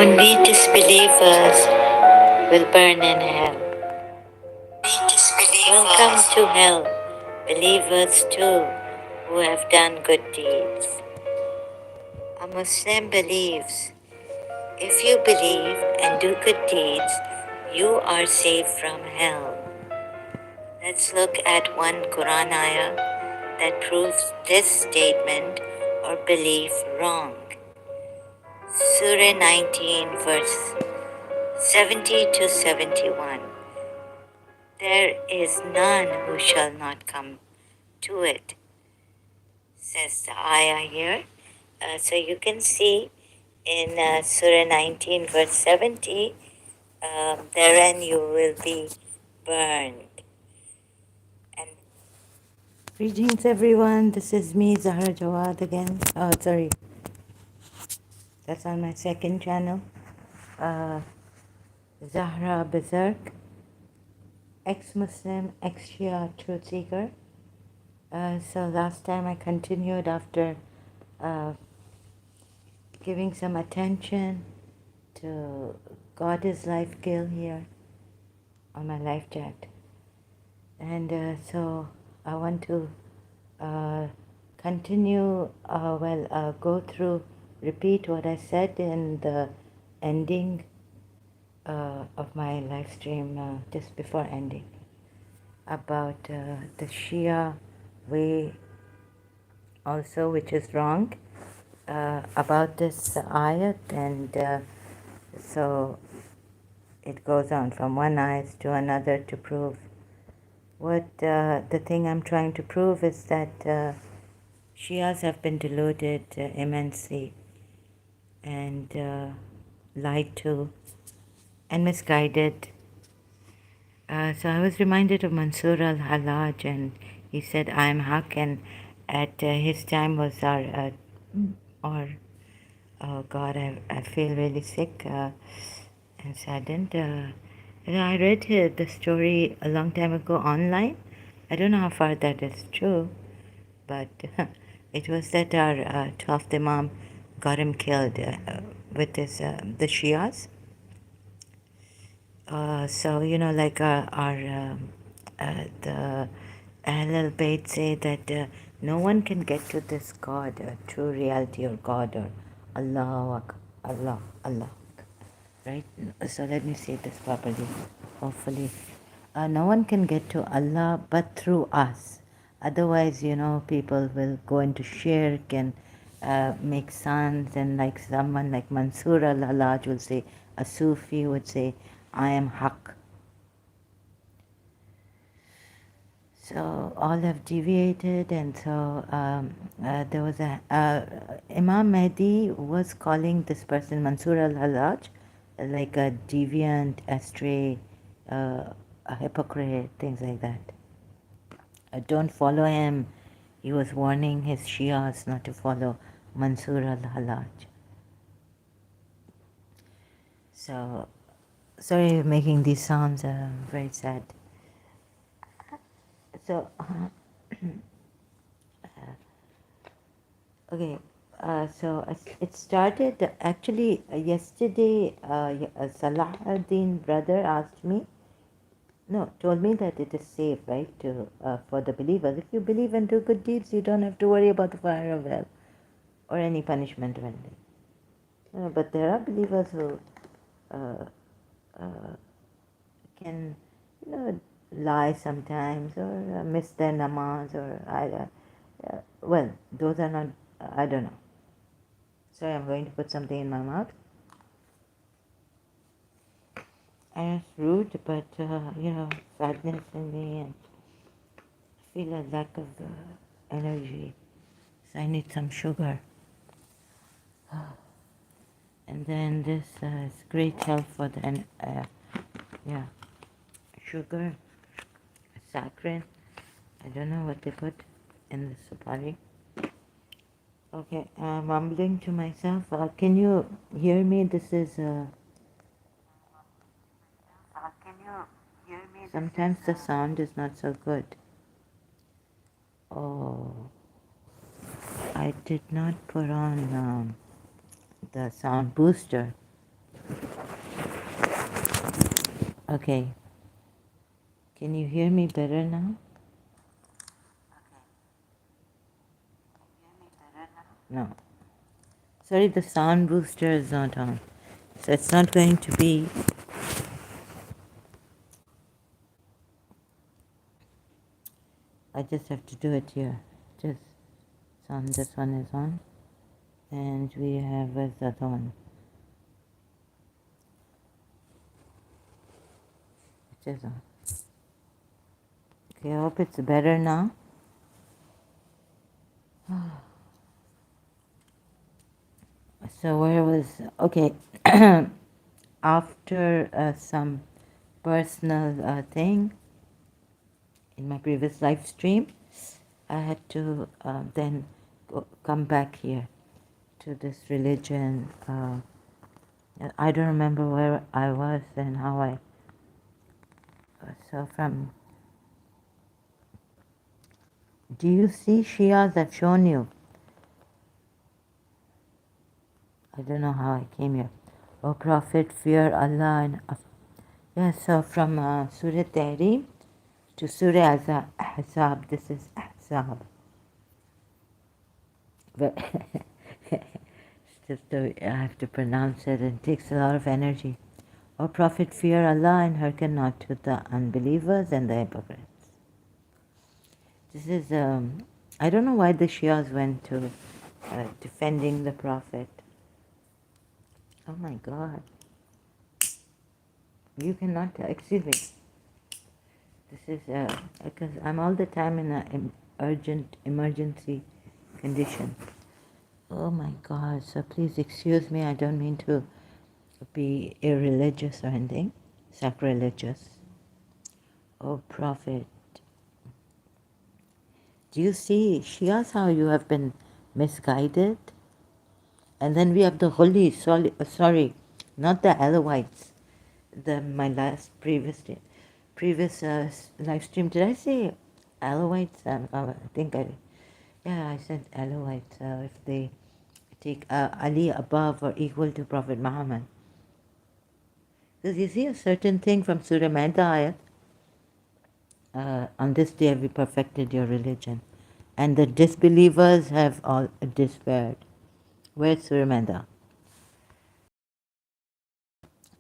Only disbelievers will burn in hell. Welcome to hell, believers too, who have done good deeds. A Muslim believes, if you believe and do good deeds, you are saved from hell. Let's look at one Quran ayah that proves this statement or belief wrong. Surah 19, verse 70 to 71. There is none who shall not come to it, says the ayah here. So you can see in Surah 19, verse 70, therein you will be burned. And greetings, everyone. This is me, Zahra Jawad again. Oh, sorry. That's on my second channel. Zahra Berserk, ex-Muslim, ex-Shia truth seeker. So last time I continued after giving some attention to God is Life Gill here on my live chat. And so I want to continue, go through, repeat what I said in the ending of my live stream just before ending about the Shia way also, which is wrong, about this ayat, and so it goes on from one ayat to another to prove what the thing I'm trying to prove is that Shias have been deluded immensely and lied to and misguided. So I was reminded of Mansur al-Hallaj, and he said, I'm Haq, and at his time was oh God, I feel really sick and saddened. I read the story a long time ago online. I don't know how far that is true, but it was that our 12th Imam got him killed with his, the Shias. So, you know, like the Ahlul Bayt say that no one can get to this God, true reality or God or Allah, Allah, right? So let me say this properly, hopefully. No one can get to Allah but through us. Otherwise, you know, people will go into shirk and make sons, and like someone like Mansur al-Hallaj will say, a Sufi would say, I am Haq. So all have deviated, and so there was a Imam Mahdi was calling this person Mansur al-Hallaj like a deviant, astray, a hypocrite, things like that. Don't follow him. He was warning his Shias not to follow Mansur al-Hallaj. So, sorry making these sounds very sad. So, okay, so it started actually yesterday. Salahuddin brother asked me, no, told me that it is safe, right, to for the believers. If you believe and do good deeds, you don't have to worry about the fire of hell or any punishment of anything. But there are believers who uh, uh, can, you know, lie sometimes or miss their namaz or well, those are not, I don't know. Sorry, I'm going to put something in my mouth. And it's rude, but you know, sadness in me, and I feel a lack of energy, so I need some sugar. And then this is great help for the yeah, sugar, saccharin. I don't know what they put in the supari. Okay, I'm mumbling to myself. Can you hear me? This is. Can you hear me? Sometimes the sound is not so good. Oh, I did not put on the sound booster. Okay. Can you hear me better now? No. Sorry, the sound booster is not on. So it's not going to be. I just have to do it here. Just sound, this one is on. And we have where's the other one? It is on. Okay, I hope it's better now. So where was okay? After some personal thing in my previous live stream, I had to then come back here to this religion. I don't remember where I was and how I. So from. Do you see Shias? I've shown you. I don't know how I came here. O Prophet, fear Allah and. Yeah, so from Surah Tahrim to Surah Ahzab. This is Ahzab. But it's just I have to pronounce it. It takes a lot of energy. O Prophet, fear Allah and hearken not to the unbelievers and the hypocrites. This is, I don't know why the Shias went to defending the Prophet. Oh my God. You cannot, excuse me. This is, because I'm all the time in an urgent emergency condition. Oh my God, so please excuse me, I don't mean to be irreligious or anything, sacrilegious. Oh Prophet, do you see, Shias, how you have been misguided? And then we have the holy, sorry, not the Alawites, my last previous live stream. Did I say Alawites? I think I said Alawites. If they take Ali above or equal to Prophet Muhammad. Because you see a certain thing from Surah Maida ayat, on this day have you perfected your religion. And the disbelievers have all despaired. Where's Surah Maida?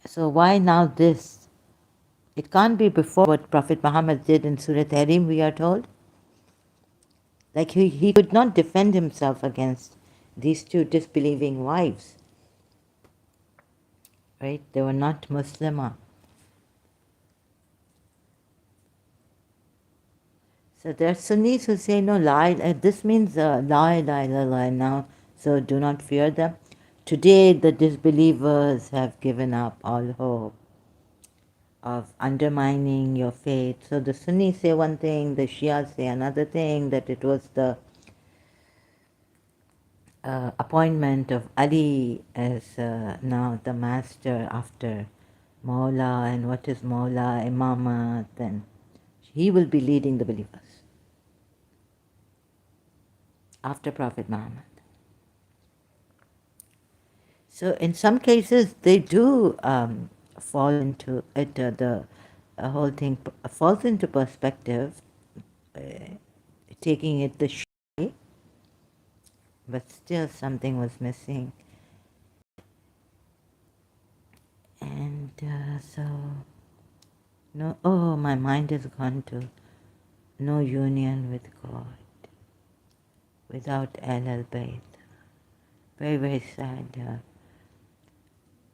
So why now this? It can't be before what Prophet Muhammad did in Surah Tahrim, we are told. Like he could not defend himself against these two disbelieving wives. Right? They were not Muslimah. So there are Sunnis who say, no, this means la ilaha illallah now, so do not fear them. Today the disbelievers have given up all hope of undermining your faith. So the Sunnis say one thing, the Shia say another thing, that it was the appointment of Ali as now the master after Mawla, and what is Mawla, Imamat, and he will be leading the believers after Prophet Muhammad. So in some cases they do fall into it, the whole thing falls into perspective, uh, taking it the way, but still something was missing. And so, no, oh, my mind has gone to no union with God without Al Bayt. Very, very sad.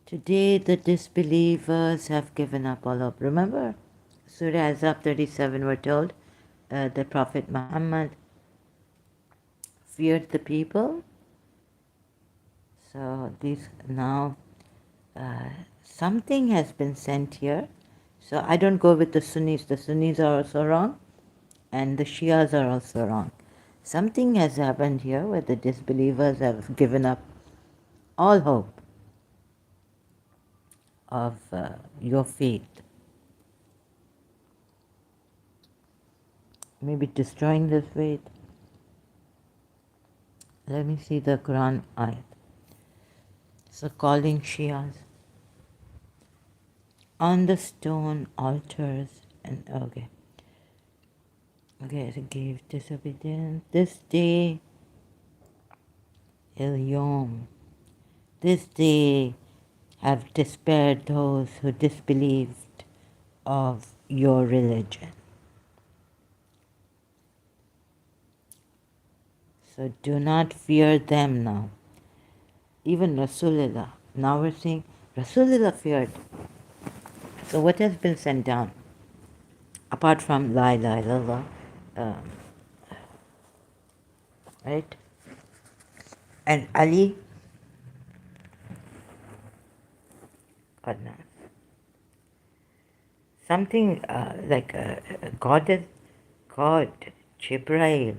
Today the disbelievers have given up all hope. Remember, Surah Azab 37 we're told the Prophet Muhammad feared the people. So these now something has been sent here. So I don't go with the Sunnis. The Sunnis are also wrong, and the Shias are also wrong. Something has happened here where the disbelievers have given up all hope of your faith. Maybe destroying this faith. Let me see the Quran ayat. So calling Shias. on the stone altars and okay, it gave disobedience. This day, El Yom, this day have despaired those who disbelieved of your religion. So do not fear them now. Even Rasulullah. Now we're seeing Rasulullah feared. So what has been sent down? Apart from La ilaha illallah, right? And Ali, God knows. Something like God, Jibrail,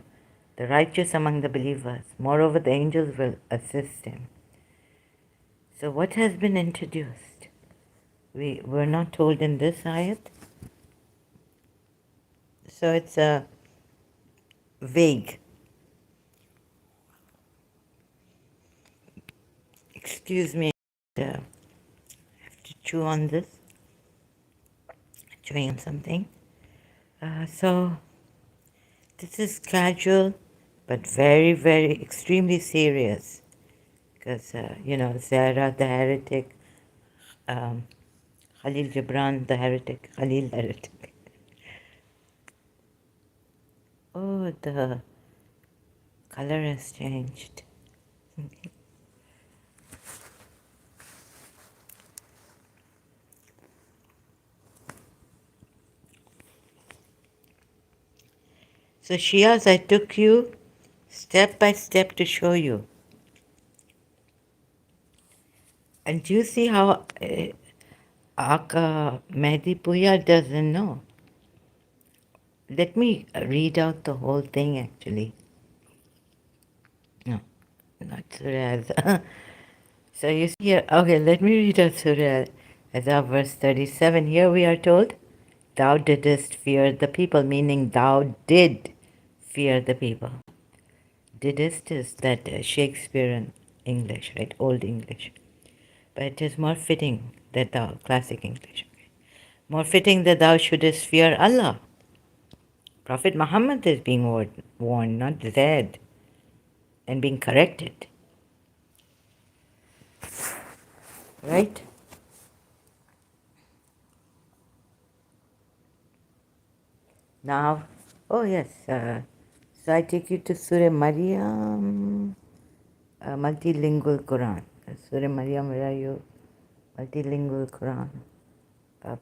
the righteous among the believers. Moreover, the angels will assist him. So what has been introduced? We were not told in this ayat. So it's vague. Excuse me, I have to chew on this. Chewing on something. So this is casual, but very, very extremely serious. Because, Zahra the heretic, Khalil Gibran the heretic, Khalil heretic. Oh, the color has changed. So Shias, I took you step by step to show you. And do you see how Aka Mehdi Puya doesn't know? Let me read out the whole thing actually. No, not Surah. So you see here, okay, let me read out Surah Azab verse 37. Here we are told, thou didst fear the people, meaning thou did fear the people. Didst is that Shakespearean English, right? Old English. But it is more fitting that thou, classic English. Okay? More fitting that thou shouldest fear Allah. Prophet Muhammad is being warned, not Zaid, and being corrected. Right? Now, oh yes, so I take you to Surah Maryam, multilingual Quran. Surah Maryam, where are you? Multilingual Quran.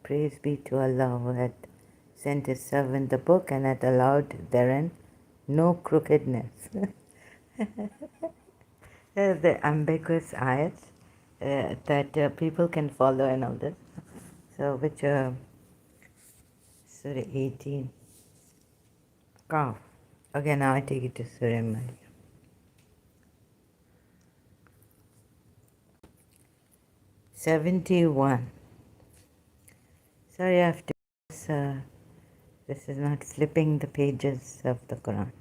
Praise be to Allah who had sent His servant the book and had allowed therein no crookedness. The ambiguous ayats that people can follow and all this. So, which Surah 18. Calf. Okay, now I take it to Surah Maryam. 71. Sorry, after this is not flipping the pages of the Quran.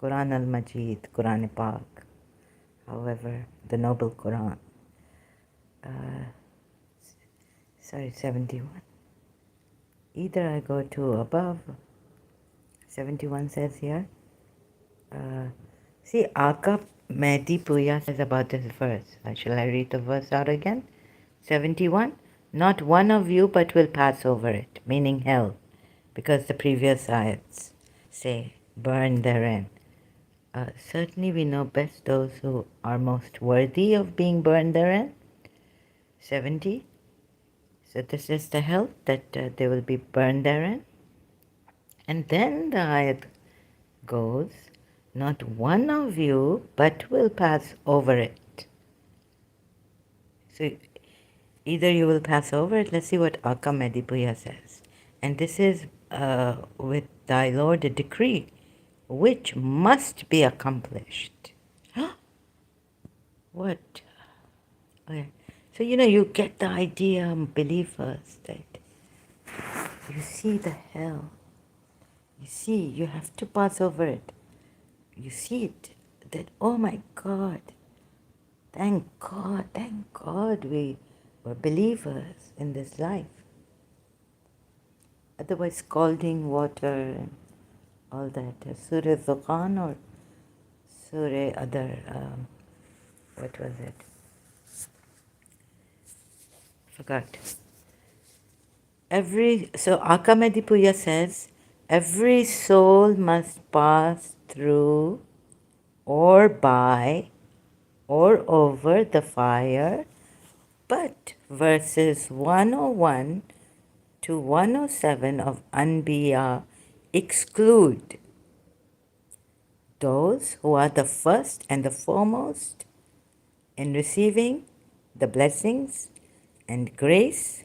Quran al-Majid, Quran Pak. However, the noble Quran. Sorry, 71. Either I go to above. 71 says here. See, Aka Mehdi Puya says about this verse. Shall I read the verse out again? 71. Not one of you but will pass over it, meaning hell, because the previous ayats say, burn therein. Certainly we know best those who are most worthy of being burned therein. 70. So this is the hell that they will be burned therein. And then the ayat goes, not one of you but will pass over it. So either you will pass over it. Let's see what Aka Medipuya says. And this is with thy Lord a decree which must be accomplished. What? Okay. So, you get the idea, believers, that you see the hell. You see, you have to pass over it. You see it, that, oh my God, thank God, we or believers in this life. Otherwise, scalding water and all that. Surah Dukhan or Surah other, what was it? Forgot. So Aka Medipuya says, every soul must pass through or by or over the fire, but verses 101 to 107 of Anbiya exclude those who are the first and the foremost in receiving the blessings and grace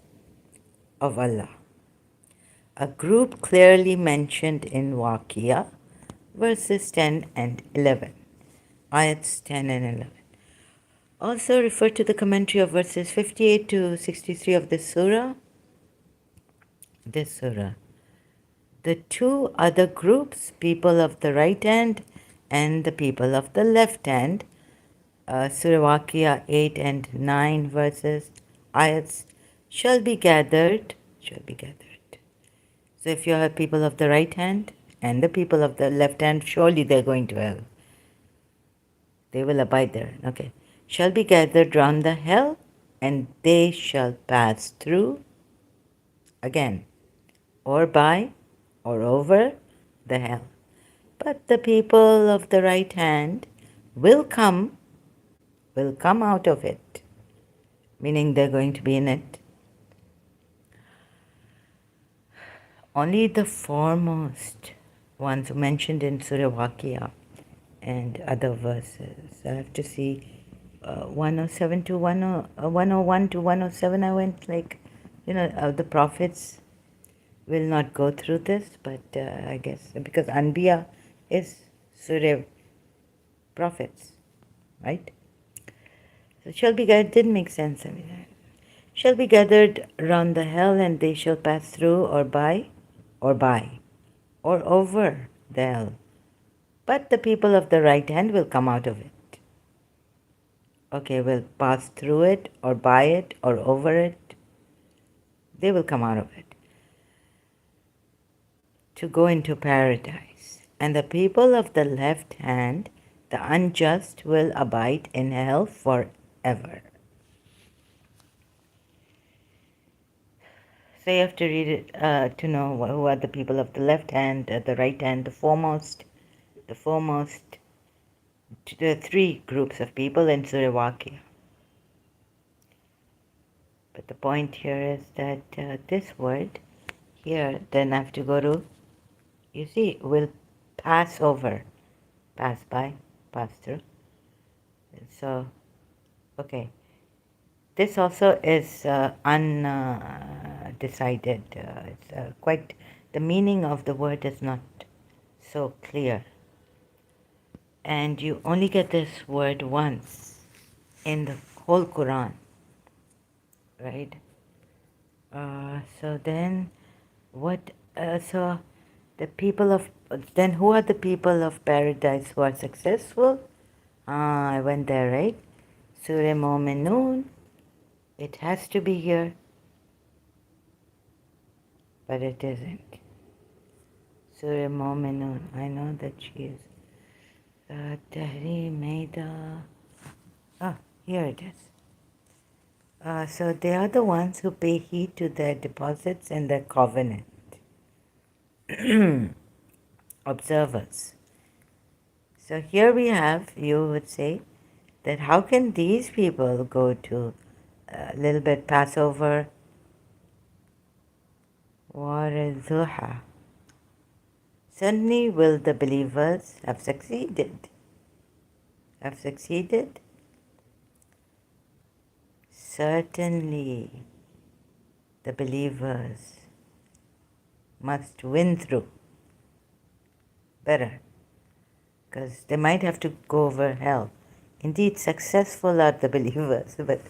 of Allah. A group clearly mentioned in Waqia, verses 10 and 11, ayats 10 and 11. Also refer to the commentary of verses 58 to 63 of this surah. The two other groups, people of the right hand and the people of the left hand, Surah Waqia 8 and 9 verses, ayats, shall be gathered. So if you have people of the right hand and the people of the left hand, surely they're going to hell. They will abide there. Okay. Shall be gathered round the hell, and they shall pass through again, or by, or over the hell. But the people of the right hand will come out of it, meaning they're going to be in it. Only the foremost ones mentioned in Surah Waqia and other verses. I have to see 107 to 101 to 107. I went like, the prophets will not go through this, but I guess because Anbiya is Surah prophets, right? So shall be gathered didn't make sense. Shall be gathered round the hell, and they shall pass through or by, or over the hell. But the people of the right hand will come out of it. Okay, will pass through it, or by it, or over it. They will come out of it to go into paradise. And the people of the left hand, the unjust, will abide in hell forever. So you have to read it to know who are the people of the left hand, the right hand, the foremost, the three groups of people in Surah Waqia. But the point here is that this word here, then I have to go to, you see, will pass over, pass by, pass through. So, okay. This also is undecided. It's quite, the meaning of the word is not so clear. And you only get this word once in the whole Quran, right? So then, so the people of, then who are the people of paradise who are successful? I went there, right? Surah Mu'minun, it has to be here, but it isn't. Surah Mu'minun, I know that she is. Tahri Maida. Oh, here it is. So they are the ones who pay heed to their deposits and their covenant. Observers. So here we have, you would say, that how can these people go to a little bit Passover? Warzuha. Certainly will the believers have succeeded. Certainly the believers must win through. Better. Because they might have to go over hell. Indeed, successful are the believers, but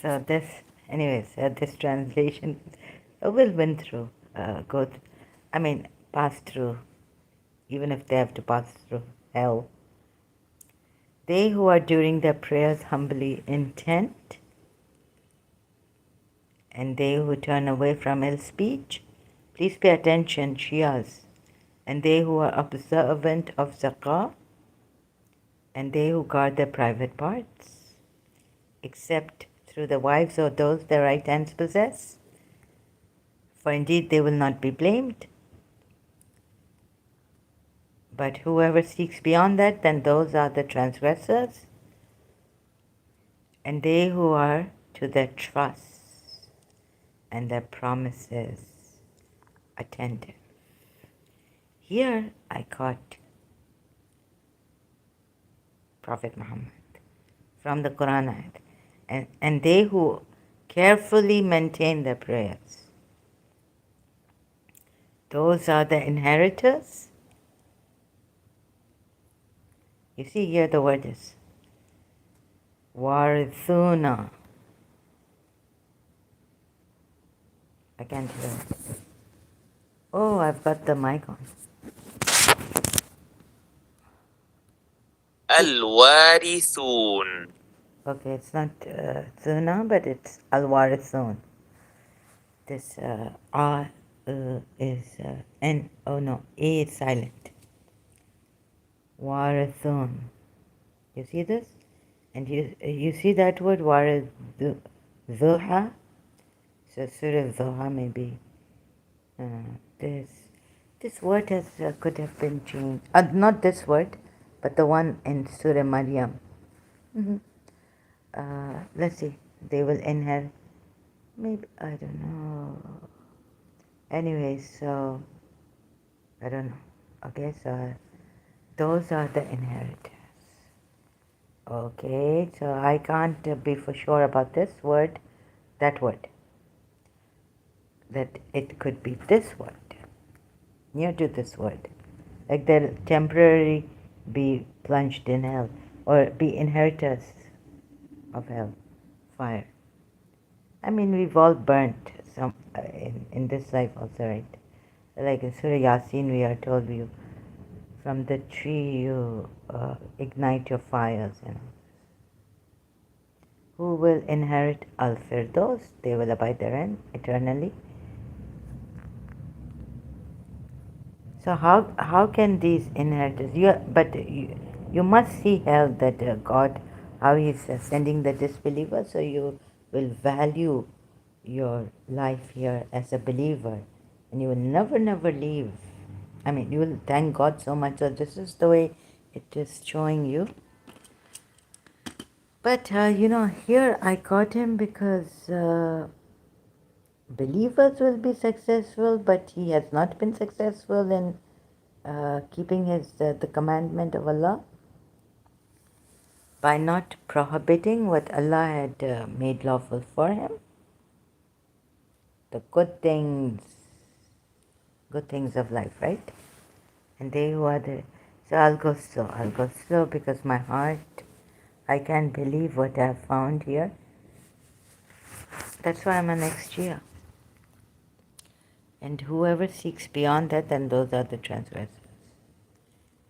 so this, anyways, this translation will win through, pass through, even if they have to pass through hell. They who are during their prayers humbly intent and they who turn away from ill speech. Please pay attention, Shias. And they who are observant of zakah, and they who guard their private parts, except through the wives of those their right hands possess. For indeed they will not be blamed. But whoever seeks beyond that, then those are the transgressors, and they who are to their trusts and their promises attentive. Here I caught Prophet Muhammad from the Quran ayat, and they who carefully maintain their prayers. Those are the inheritors. You see here the word is warithuna. I can't hear it. Oh, I've got the mic on. الوارثون. Okay, it's not thuna, but it's al-warithun. This is N. Oh no, A is silent. Warithun. You see this? And you see that word warithuha? So Surah Dhuha maybe. This this word has could have been changed. Not this word, but the one in Surah Maryam. Mm-hmm. Let's see. They will inherit. Maybe I don't know. Anyway, so I don't know. Okay, so those are the inheritors. Okay, so I can't be for sure about this word, that word. That it could be this word, near to this word. Like they'll temporarily be plunged in hell or be inheritors of hell, fire. I mean, we've all burnt some in this life also, right? Like in Surah Yasin, we are told you from the tree you ignite your fires, you know. Who will inherit Al-Firdaus? They will abide therein eternally. So how can these inheritors? You must see hell that God, how He's sending the disbelievers, so you will value your life here as a believer, and you will never leave. I mean, you will thank God so much. So this is the way it is showing you. But here I caught him because believers will be successful, but he has not been successful in keeping the commandment of Allah by not prohibiting what Allah had made lawful for him, the good things of life, right? And they who are the so I'll go slow because my heart, I can't believe what I've found here. That's why I'm an Ex-Shia. And whoever seeks beyond that, then those are the transgressors,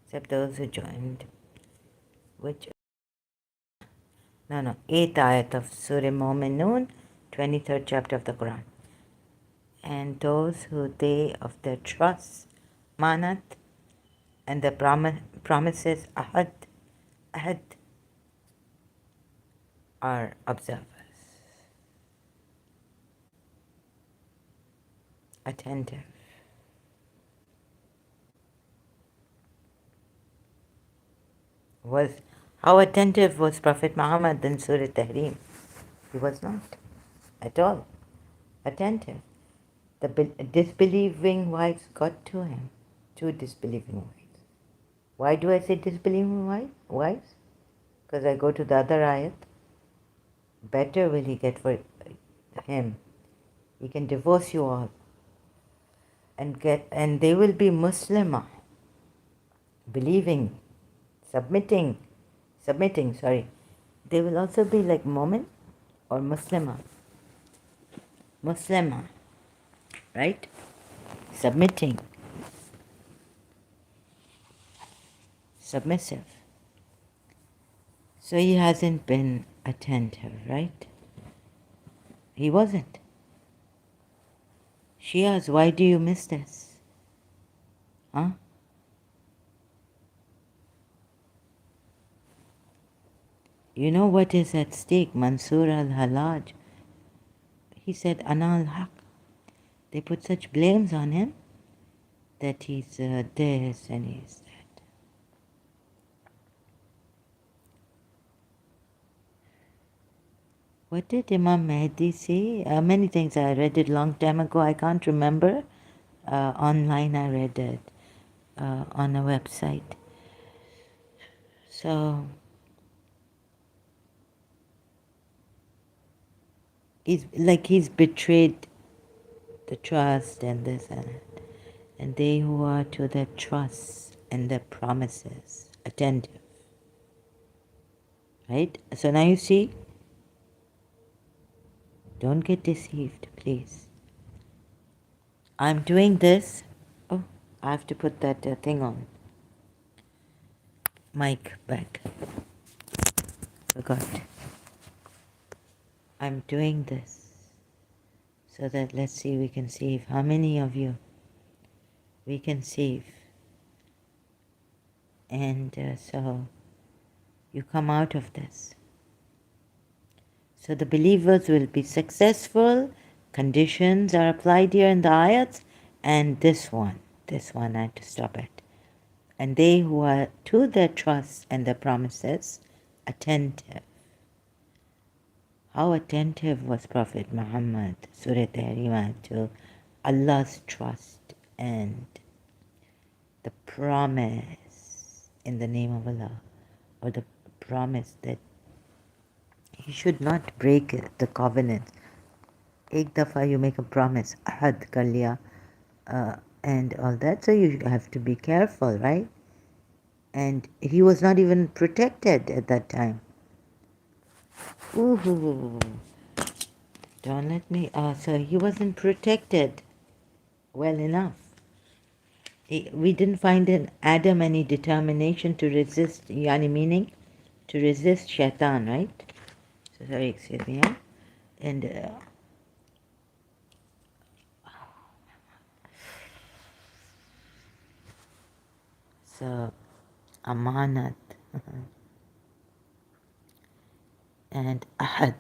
except those who joined, which, no, 8th ayat of Surah Mu'minun, 23rd chapter of the Quran. And those who they of their trust, manat, and the promises, ahad, are observers, attentive. How attentive was Prophet Muhammad in Surah Tahrim? He was not at all attentive. The disbelieving wives got to him, two disbelieving wives. Why do I say disbelieving wives? Because I go to the other ayat. Better will he get for him. He can divorce you all and they will be Muslimah, believing, submitting, sorry. They will also be like Mu'min or Muslimah, right? Submitting, submissive. So he hasn't been attentive, right? He wasn't. Shias, why do you miss this? Huh? You know what is at stake? Mansur al-Hallaj. He said, Ana al-Haq. They put such blames on him that he's this and he's that. What did Imam Mahdi say? Many things. I read it long time ago. I can't remember. Online I read it on a website. So he's betrayed the trust and this and that. And they who are to their trusts and their promises attentive. Right? So now you see, don't get deceived, please. I'm doing this. Oh, I have to put that thing on. Mic back. Forgot. I'm doing this so that let's see we can save. How many of you we can save? And so you come out of this. So the believers will be successful. Conditions are applied here in the ayats. And this one I had to stop it. And they who are to their trusts and their promises attentive. How attentive was Prophet Muhammad, Surah Tahrima, to Allah's trust and the promise in the name of Allah, or the promise that he should not break the covenant. Ek dafa you make a promise, ahad kar liya, and all that, so you have to be careful, right? And he was not even protected at that time. Ooh, don't let me, so he wasn't protected well enough. We didn't find in Adam any determination to resist, yani meaning to resist shaitan, right? So sorry, excuse me, yeah? And so amanat and ahad.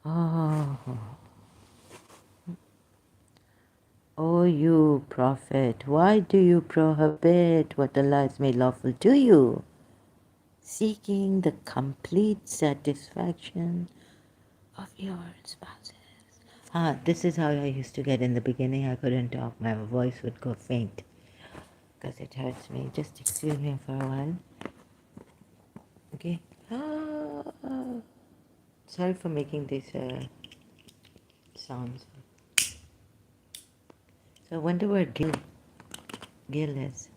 Oh, oh, you prophet, why do you prohibit what Allah has made lawful to you? Seeking the complete satisfaction of your spouses. This is how I used to get in the beginning. I couldn't talk. My voice would go faint because it hurts me. Just excuse me for a while. Okay. Sorry for making these sounds. So I wonder where Gil is.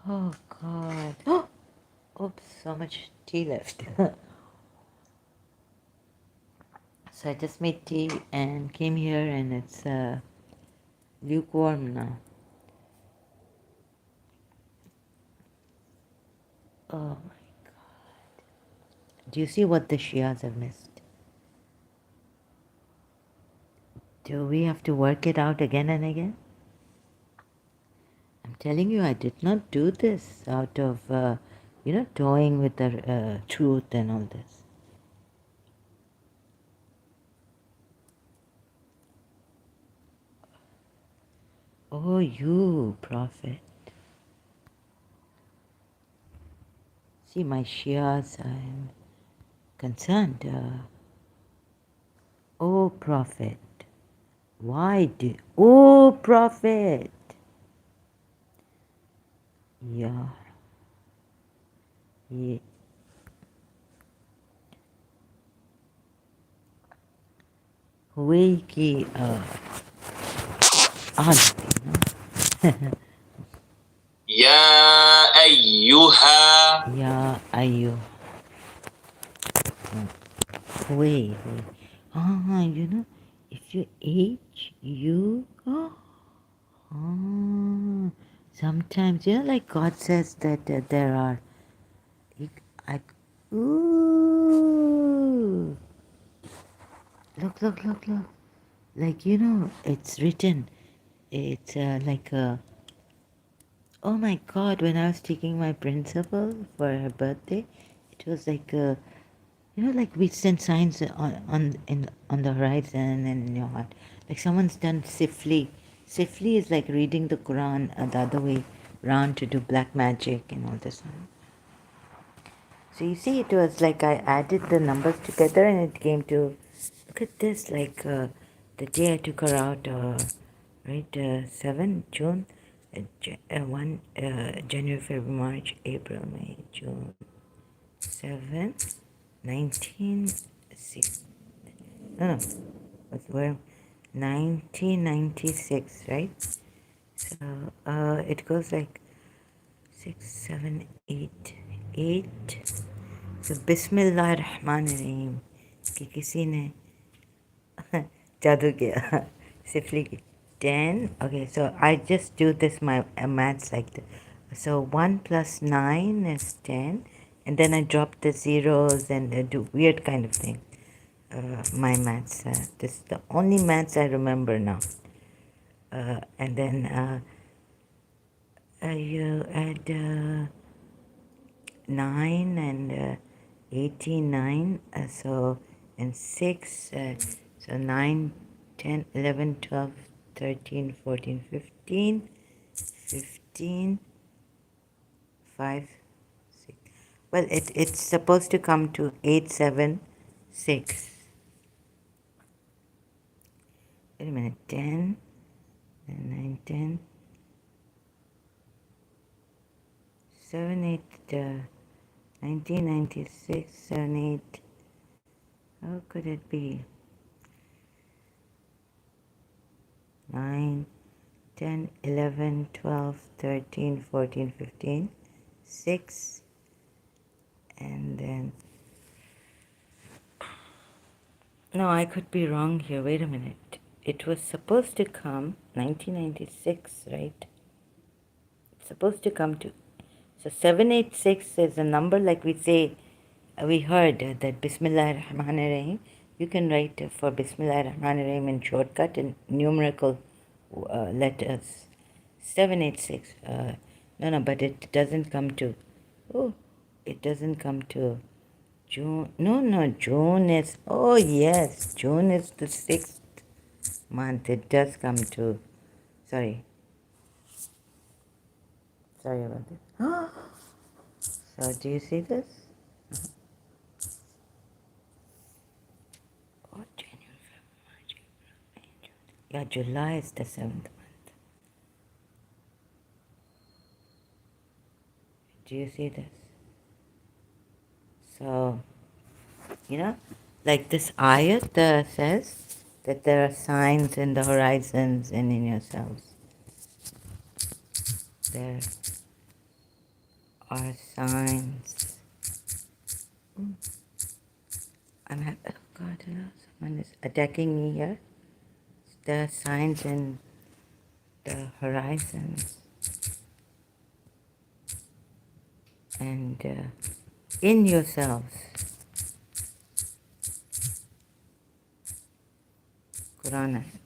Oh God. Oh, oops, so much tea left. So I just made tea and came here and it's lukewarm now. Oh my God. Do you see what the Shias have missed? Do we have to work it out again and again? I'm telling you, I did not do this out of, toying with the truth and all this. Oh, you prophet. See, my Shias, I'm concerned. Oh, prophet. Why do... Oh, prophet. Yeah. Yeah. हुए कि يا أيها या आयु हुए. You know, if you age, you... Oh. Oh, sometimes, like God says that there are. You, I, ooh, look. Like, it's written. It's like a. Oh my God! When I was taking my principal for her birthday, it was like a. Like we send signs on the horizon and in your heart. Like someone's done sifli. Sifli is like reading the Quran the other way round to do black magic and all this. So you see, it was like I added the numbers together and it came to, look at this, like the day I took her out, right, 7 June, 1 January, February, March, April, May, June, 7, 19, no, what's the word? 1996, right? So it goes like 6, 7, 8, 8. So Bismillah Rahman Rahim कि किसी ने जादू किया सिफली की 10. Okay, so I just do this my maths like this. So 1 plus 9 is 10, and then I drop the zeros and do weird kind of thing. My maths. This is the only maths I remember now. And then you add 9 and 89, so and 6, so 9, 10, 11, 12, 13, 14, 15, 15, 5, 6. Well, it's supposed to come to 8, 7, 6. Wait a minute, 10, 9, 10, 7, 8, 1996, 7, 8. How could it be? 9, 10, 11, 12, 13, 14, 15, 6, and then... No, I could be wrong here. Wait a minute. It was supposed to come 1996, right? It's supposed to come to... So 786 is a number like we say, we heard that Bismillah Rahman Rahim. You can write for Bismillah Rahman Rahim in shortcut and numerical letters. 786. No, but it doesn't come to... Oh, it doesn't come to June. No, June is... Oh, yes, June is the 6th month. It does come to... Sorry about this. So, do you see this? Oh, January, February, March, April, May, June. Yeah, July is the 7th month. Do you see this? So, like this ayat says that there are signs in the horizons and in yourselves. There are signs. Oh God, someone is attacking me here. There are signs in the horizons and in yourselves. Quran ayat.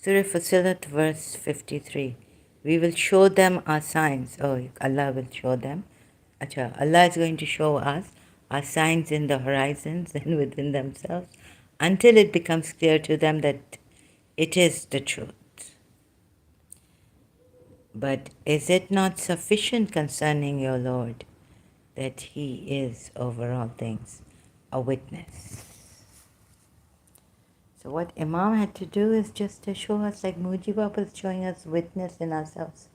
Surah Fussilat, verse 53. We will show them our signs. Oh, Allah will show them. Acha, Allah is going to show us our signs in the horizons and within themselves until it becomes clear to them that it is the truth. But is it not sufficient concerning your Lord that He is over all things a witness? So what Imam had to do is just to show us, like Mujibah was showing us witness in ourselves.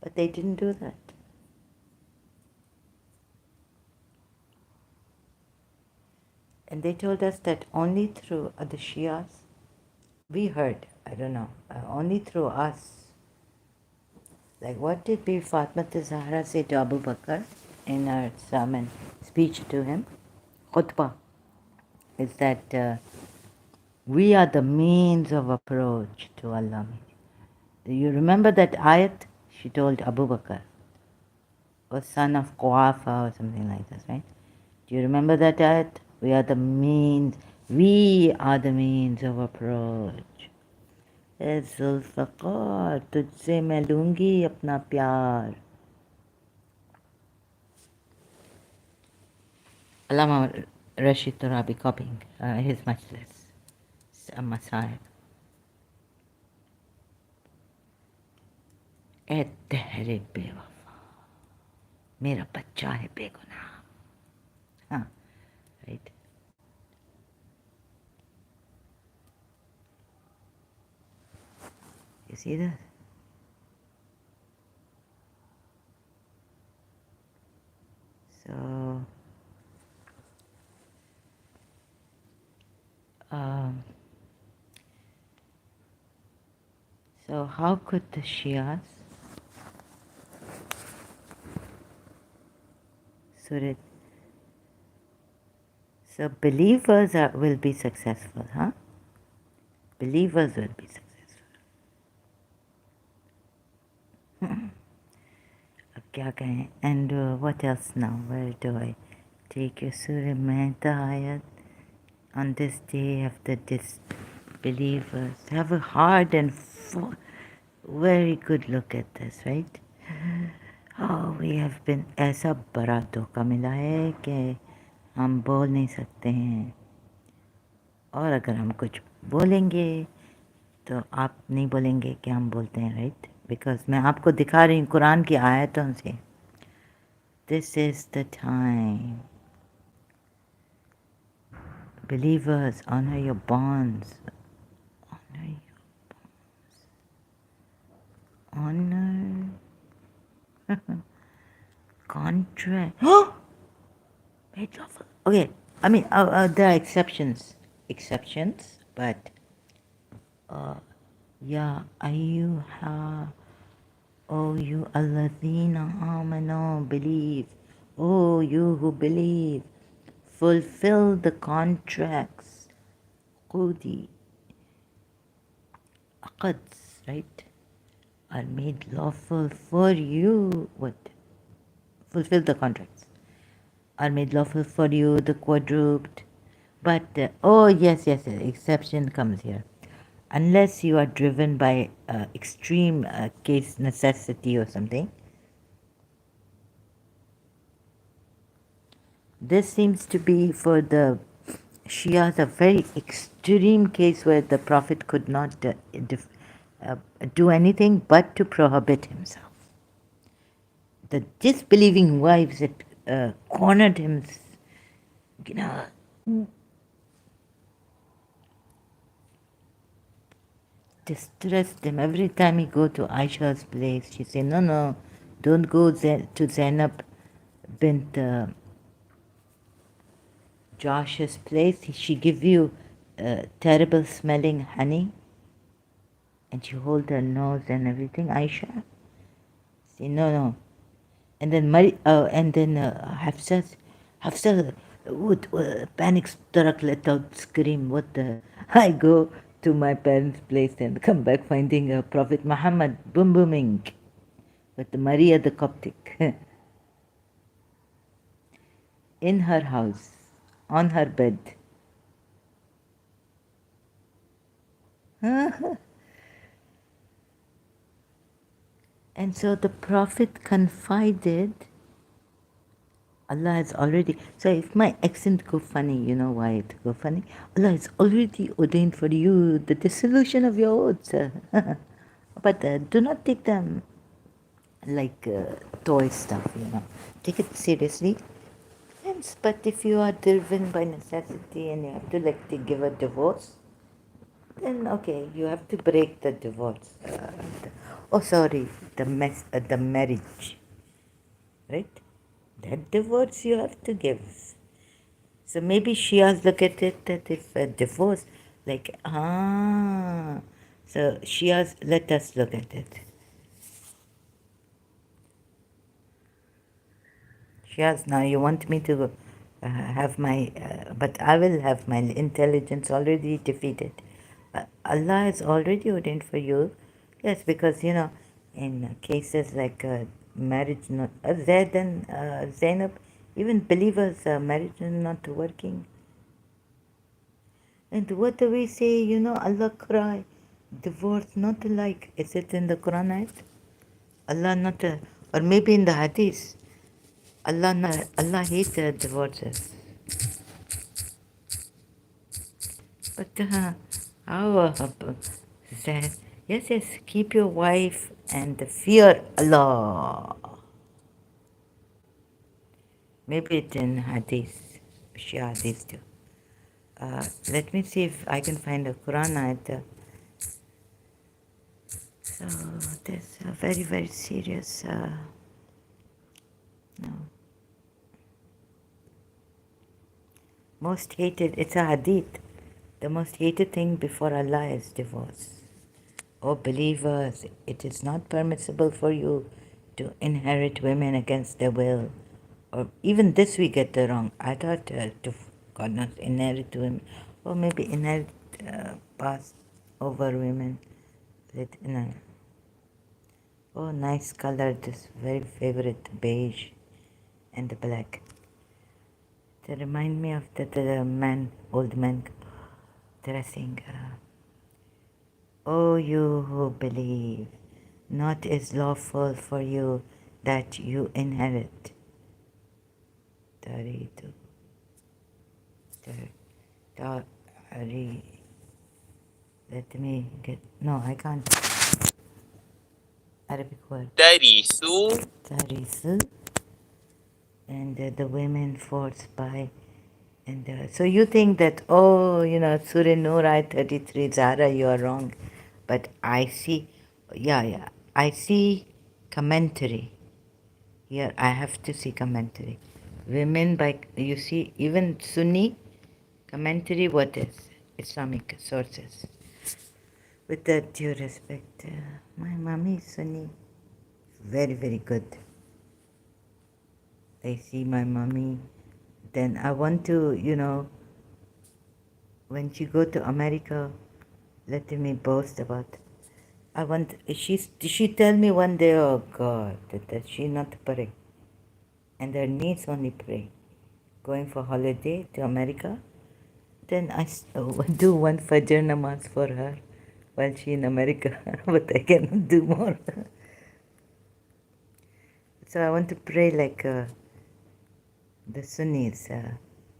But they didn't do that. And they told us that only through the Shias, we heard, I don't know, only through us. Like what did Fatma Zahra say to Abu Bakr in her sermon speech to him? khutbah is that we are the means of approach to Allah. You remember that ayat she told Abu Bakr, or son of Quafa or something like this, right? Do you remember that ayat? We are the means of approach. ए जुल्फ़कार तुझसे मैं लूँगी अपना प्यार. Allama Rashid Tarabi copying his majlis, Masahib. ए तेरे बेवफा मेरा बच्चा है बेगुनाह. Huh, right? You see that? So, um, so how could the Shias, so believers will be successful, huh? Believers will be successful. अब क्या कहें? And what else now? Where do I take you? Surah Mehta on this day of the disbelievers. Have a hard and very good look at this, right? Oh, we have been ऐसा बड़ा धोखा मिला है कि हम बोल नहीं सकते हैं, और अगर हम कुछ बोलेंगे तो आप नहीं बोलेंगे कि हम बोलते हैं, राइट? बिकॉज मैं आपको दिखा रही हूँ कुरान की आयतों से. This is the time. Believers, honor your bonds. Honor your bonds. Honor contract. Wait, lawful. Okay, I mean, there are exceptions, but yeah, ayyuha, oh you alladhina amanu, believe. Oh, you who believe, fulfill the contracts. Qudi, aqads, right? Are made lawful for you. What? Fulfill the contracts. Are made lawful for you, the quadruped. But, oh yes, exception comes here. Unless you are driven by extreme case necessity or something. This seems to be for the Shias a very extreme case where the Prophet could not do anything but to prohibit himself. The disbelieving wives that cornered him, you know, distressed him. Every time he go to Aisha's place, she say, no, don't go to Zainab bint Josh's place. She give you terrible smelling honey, and she hold her nose and everything. Aisha, say no. And then Hafsa would panic struck, let out scream. What the? I go to my parents' place and come back finding Prophet Muhammad booming with Maria the Coptic in her house, on her bed. And so the Prophet confided, Allah has already, so if my accent go funny, you know why it go funny? Allah has already ordained for you the dissolution of your oaths. But do not take them like toy stuff, you know. Take it seriously. Yes, but if you are driven by necessity and you have to give a divorce, then okay, you have to break the divorce. The marriage, right? That divorce you have to give. So maybe Shias look at it that if a divorce, so Shias, let us look at it. Shias, now you want me to have my, but I will have my intelligence already defeated. Allah has already ordained for you, yes, because in cases like marriage not, Zaid and Zainab, even believers, marriage is not working. And what do we say, Allah cry, divorce not like, is it in the Quran ayat? Allah not, or maybe in the hadith, Allah hates divorces. But how said, yes, keep your wife and fear Allah. Maybe it's in Hadith, Shia Hadith too. Let me see if I can find a Quran ayat. So that's very, very serious. No. Most hated, it's a Hadith. The most hated thing before Allah is divorce. O believers, it is not permissible for you to inherit women against their will. Or even this we get the wrong. I thought to God not inherit women, or maybe inherit pass over women. Oh, nice color, this very favorite beige and the black. They remind me of the man, old man dressing. O you who believe, not is lawful for you that you inherit. 32. Let me get. No, I can't. Arabic word. ترث Tarisu. And the women forced by. And so you think that, Surah Nur Ayat 33, Zara, you are wrong. But I see, yeah, I see commentary. Here I have to see commentary. Women by, you see, even Sunni commentary, what is? Islamic sources. With that due respect, my mommy is Sunni. Very, very good. I see my mommy. Then I want to, when she go to America, let me boast about. I want. She tell me one day, oh God, that she not pray, and her niece only pray. Going for holiday to America, then I do one Fajr namaz for her while she in America, but I cannot do more. So I want to pray like the Sunnis.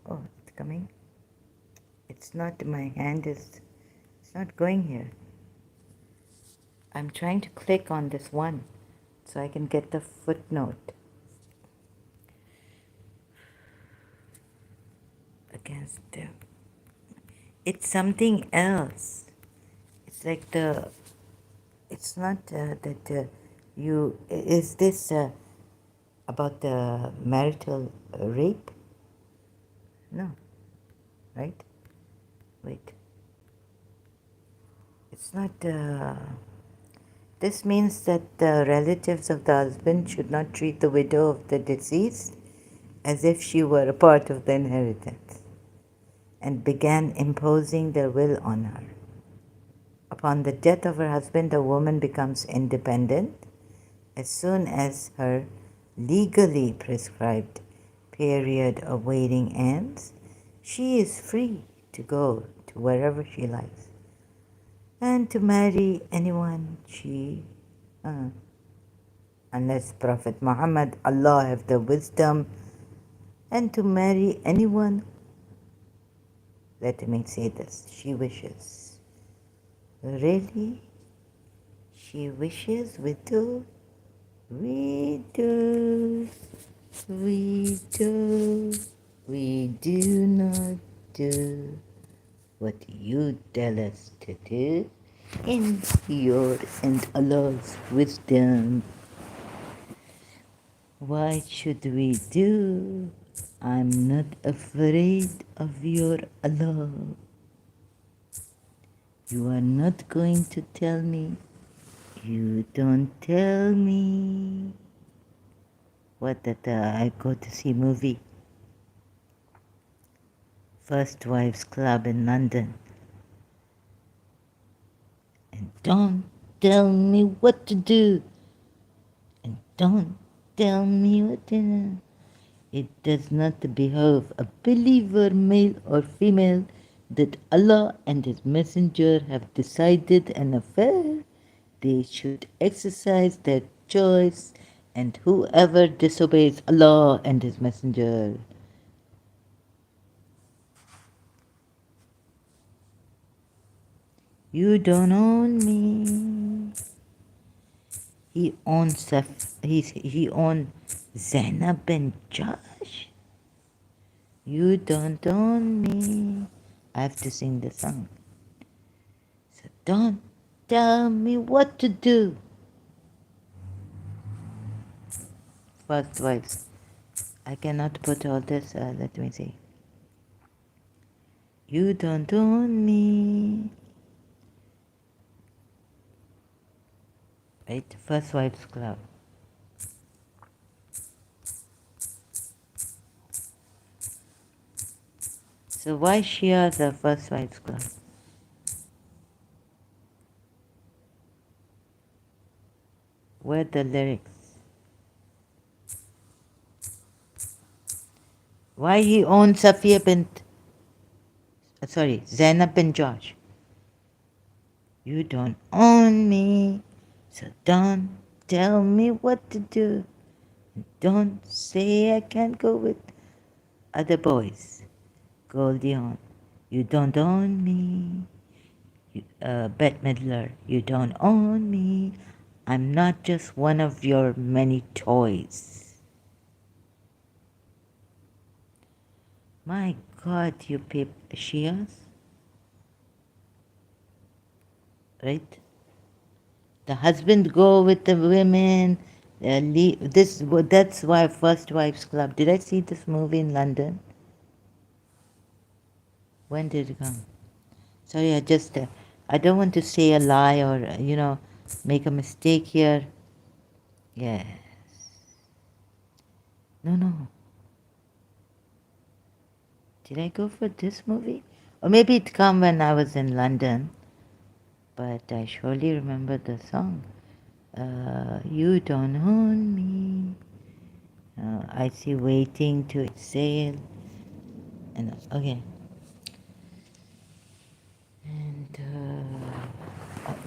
Oh, it's coming. It's not, my hand is, it's not going here. I'm trying to click on this one so I can get the footnote against the, it's something else. It's like it's not that is this about the marital rape? No, right? Wait. It's not, this means that the relatives of the husband should not treat the widow of the deceased as if she were a part of the inheritance, and began imposing their will on her. Upon the death of her husband, the woman becomes independent. As soon as her legally prescribed period of waiting ends, she is free to go to wherever she likes and to marry anyone unless Prophet Muhammad, Allah have the wisdom, and to marry anyone, let me say this, she wishes. Really? She wishes, widow? We do not do what you tell us to do in your and Allah's wisdom. Why should we do? I'm not afraid of your Allah. You are not going to tell me. You don't tell me. What that I go to see movie. First Wives Club in London. And don't tell me what to do. And don't tell me what to do. It does not behove a believer, male or female, that Allah and His Messenger have decided an affair. They should exercise their choice, and whoever disobeys Allah and His Messenger. You don't own me. He owns he owns Zainab and Josh. You don't own me. I have to sing the song. So don't tell me what to do. First wives. I cannot put all this. Let me see. You don't own me. Right? First Wives Club. So why Shia the First Wives Club? Where the lyrics? Why he owns Safiya bint? Zainab bin Josh. You don't own me, so don't tell me what to do. Don't say I can't go with other boys. Goldie Hawn. You don't own me. Bette Midler. You don't own me. I'm not just one of your many toys. My God, you Shias, right? The husband go with the women. That's why First Wives Club. Did I see this movie in London? When did it come? Sorry, I don't want to say a lie or make a mistake here. Yes. No. Did I go for this movie? Or maybe it come when I was in London. But I surely remember the song. You don't own me. I see waiting to exhale. And okay. And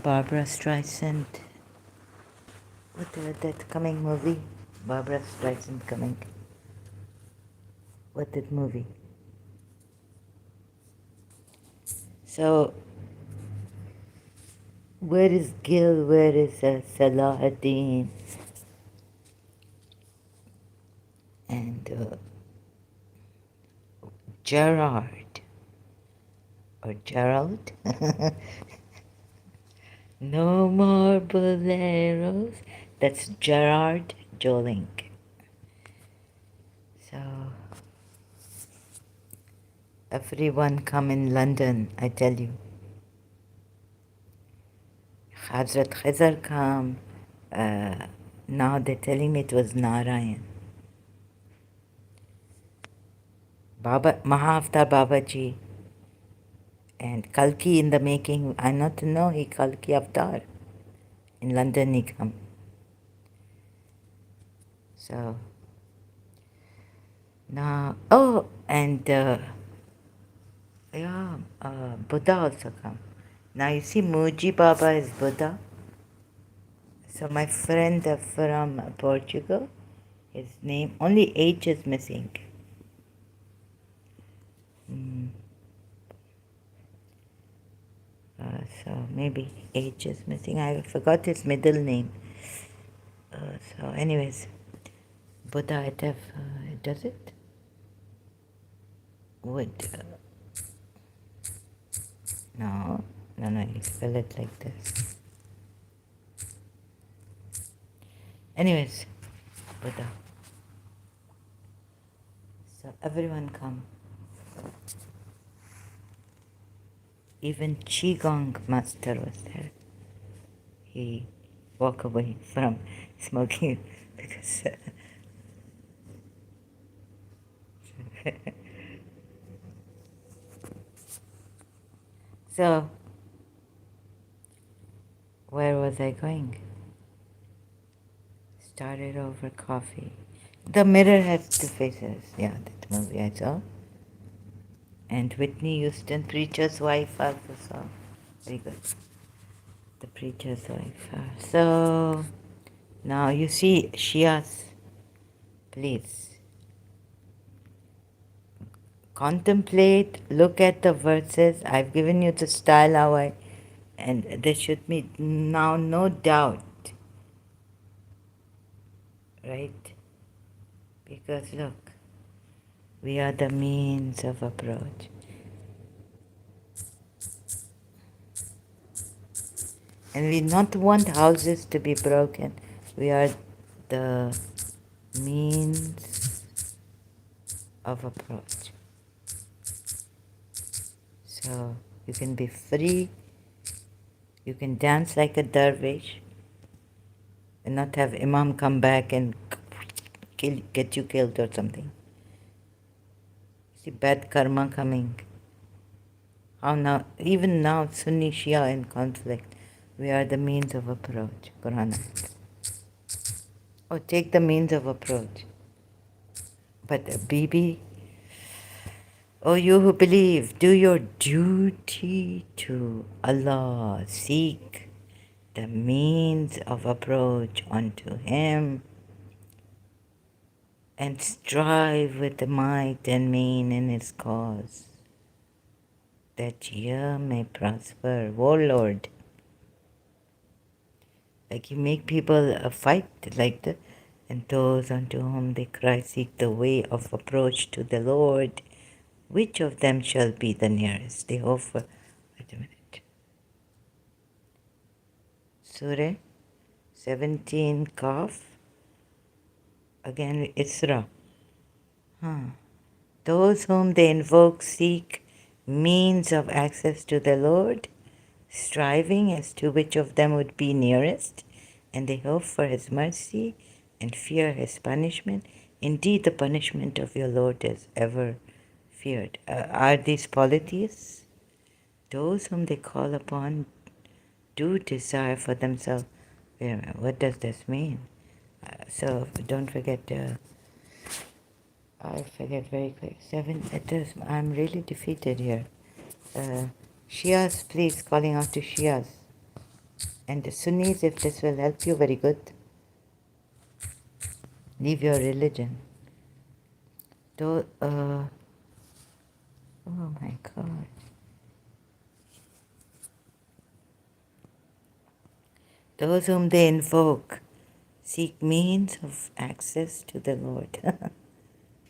Barbara Streisand. That coming movie? Barbara Streisand coming. What that movie? So, where is Gil? Where is Salahuddin? And Gerard. Or Gerald? No more boleros. That's Gerard Joling. So, everyone come in London, I tell you. Hazrat Khizar come. Now they're telling me it was Narayan. Baba, Mahavtar Babaji. And Kalki in the making. I not know he Kalki Avatar. In London he come. So, now, and Buddha also come. Now you see Muji Baba is Buddha. So my friend from Portugal, his name, only H is missing. So maybe H is missing. I forgot his middle name. So anyways, Buddha, it have, does it? Would, no, you spell it like this. Anyways, Buddha. So everyone come. Even Qigong master was there. He walked away from smoking because So, where was I going? Started over coffee. The Mirror has two faces. Yeah, that movie I saw. And Whitney Houston, Preacher's Wife, also saw. Very good. The Preacher's Wife. So, now you see Shias, please. Contemplate, look at the verses. I've given you the style how I, and there should be now no doubt, right? Because look, we are the means of approach. And we not want houses to be broken. We are the means of approach. So you can be free, you can dance like a dervish, and not have Imam come back and get you killed or something. See bad karma coming. How now, even now, Sunni Shia in conflict, we are the means of approach. Quran. Oh, take the means of approach. But Bibi, oh, you who believe, do your duty to Allah. Seek the means of approach unto Him and strive with the might and main in His cause, that ye may prosper. O Lord, like you make people fight like that, and those unto whom they cry seek the way of approach to the Lord. Which of them shall be the nearest? They hope for. Wait a minute. Surah 17 Kaf. Again Isra. Those whom they invoke seek means of access to the Lord, striving as to which of them would be nearest, and they hope for His mercy and fear His punishment. Indeed, the punishment of your Lord is ever feared. Are these polytheists? Those whom they call upon do desire for themselves. Wait a minute, what does this mean? So don't forget. I forget very quick. 7. It is. I'm really defeated here. Shias, please, calling out to Shias. And the Sunnis, if this will help you, very good. Leave your religion. Oh my God. Those whom they invoke seek means of access to the Lord.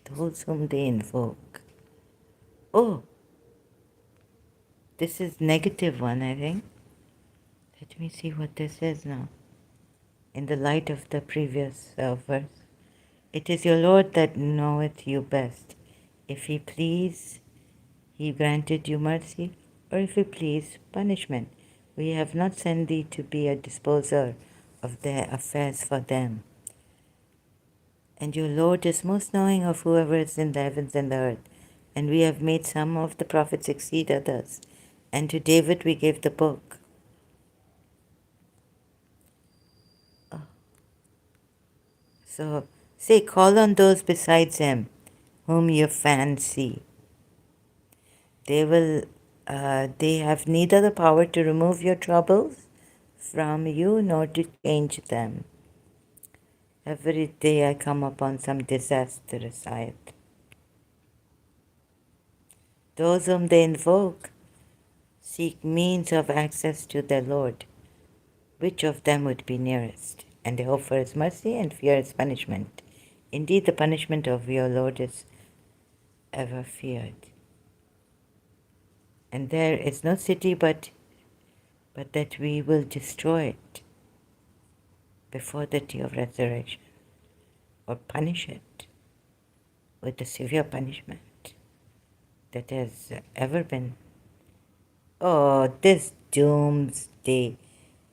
Those whom they invoke. Oh, this is negative one, I think. Let me see what this is now. In the light of the previous verse. It is your Lord that knoweth you best. If He please, He granted you mercy, or if He please, punishment. We have not sent thee to be a disposer of their affairs for them. And your Lord is most knowing of whoever is in the heavens and the earth. And we have made some of the prophets exceed others. And to David we gave the book. So say, call on those besides Him, whom you fancy. They have neither the power to remove your troubles from you nor to change them. Every day I come upon some disastrous ayat. Those whom they invoke seek means of access to their Lord. Which of them would be nearest? And they hope for His mercy and fear His punishment. Indeed, the punishment of your Lord is ever feared. And there is no city but that we will destroy it before the day of resurrection, or punish it with a severe punishment that has ever been. Oh, this doomsday.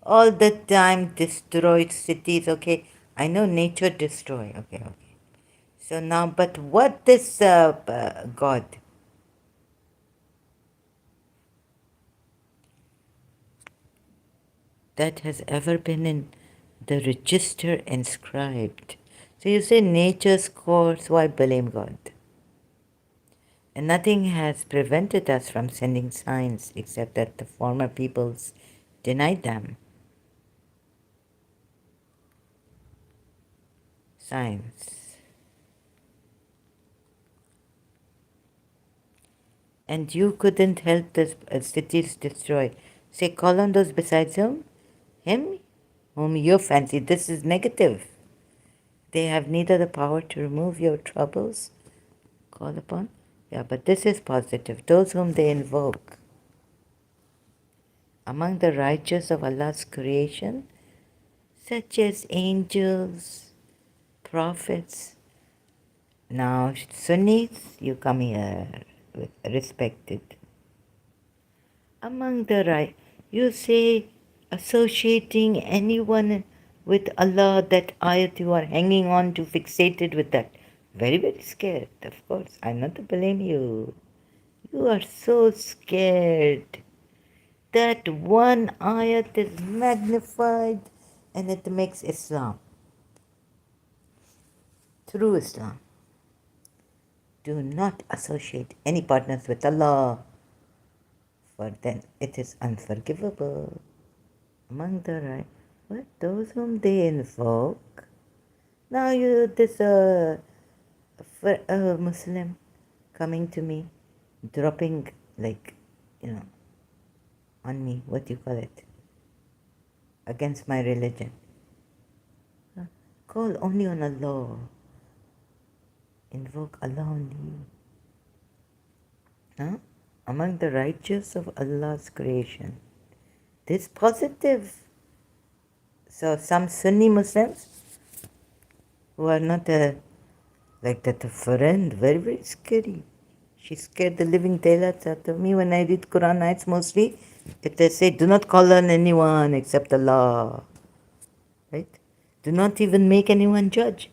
All the time destroyed cities. Okay, I know nature destroy. Okay. So now, but what this God? that has ever been in the register inscribed. So you say nature's course, why blame God? And nothing has prevented us from sending signs except that the former peoples denied them. Signs. And you couldn't help the cities destroyed. Say, call on those besides whom? Him? Whom you fancy. This is negative. They have neither the power to remove your troubles, call upon. Yeah, but this is positive. Those whom they invoke. Among the righteous of Allah's creation, such as angels, prophets. Now, Sunnis, you come here with respected. Among the right, you say associating anyone with Allah, that ayat you are hanging on to, fixated with that. Very, very scared, of course. I'm not to blame you. You are so scared. That one ayat is magnified and it makes Islam. Through Islam. Do not associate any partners with Allah, for then it is unforgivable. Among the right, what? Those whom they invoke. Now this a Muslim coming to me, dropping like, on me, what do you call it? Against my religion. Call only on Allah. Invoke Allah only. Huh? Among the righteous of Allah's creation. This positive. So some Sunni Muslims who are not like that, a friend, very, very scary. She scared the living daylights out of me when I read Quran nights mostly. If they say, do not call on anyone except Allah. Right? Do not even make anyone judge.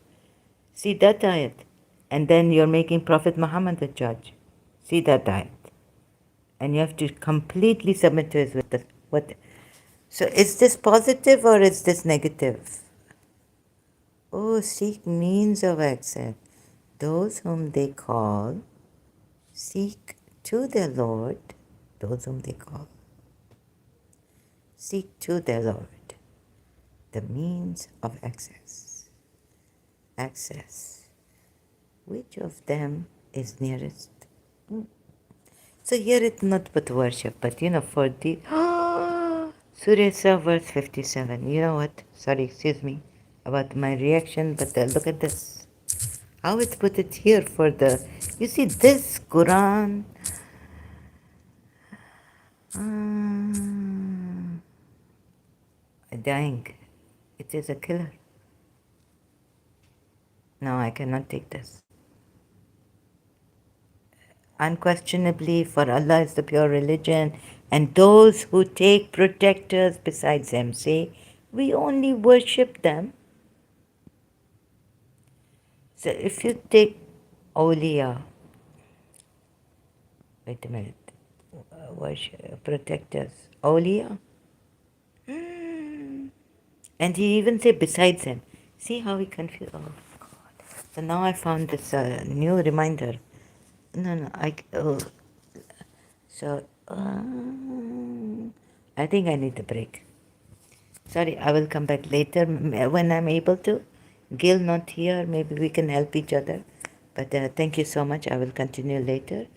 See that ayat. And then you're making Prophet Muhammad the judge. See that ayat. And you have to completely submit to his with the what. So is this positive or is this negative? Oh, seek means of access. Those whom they call seek to their Lord. Those whom they call seek to their Lord the means of access. Access. Which of them is nearest? So here it's not but worship, but for the Surah verse 57. You know what? Sorry, excuse me about my reaction, but look at this. How it's put it here for the. You see this Quran. Dying. It is a killer. No, I cannot take this. Unquestionably, for Allah is the pure religion, and those who take protectors besides Him say, we only worship them. So if you take awliya, wait a minute, worship, protectors, awliya, and he even say besides Him. See how he confused. Oh God! So now I found this new reminder. No, so I think I need a break. Sorry, I will come back later when I'm able to. Gil not here, maybe we can help each other. But thank you so much. I will continue later.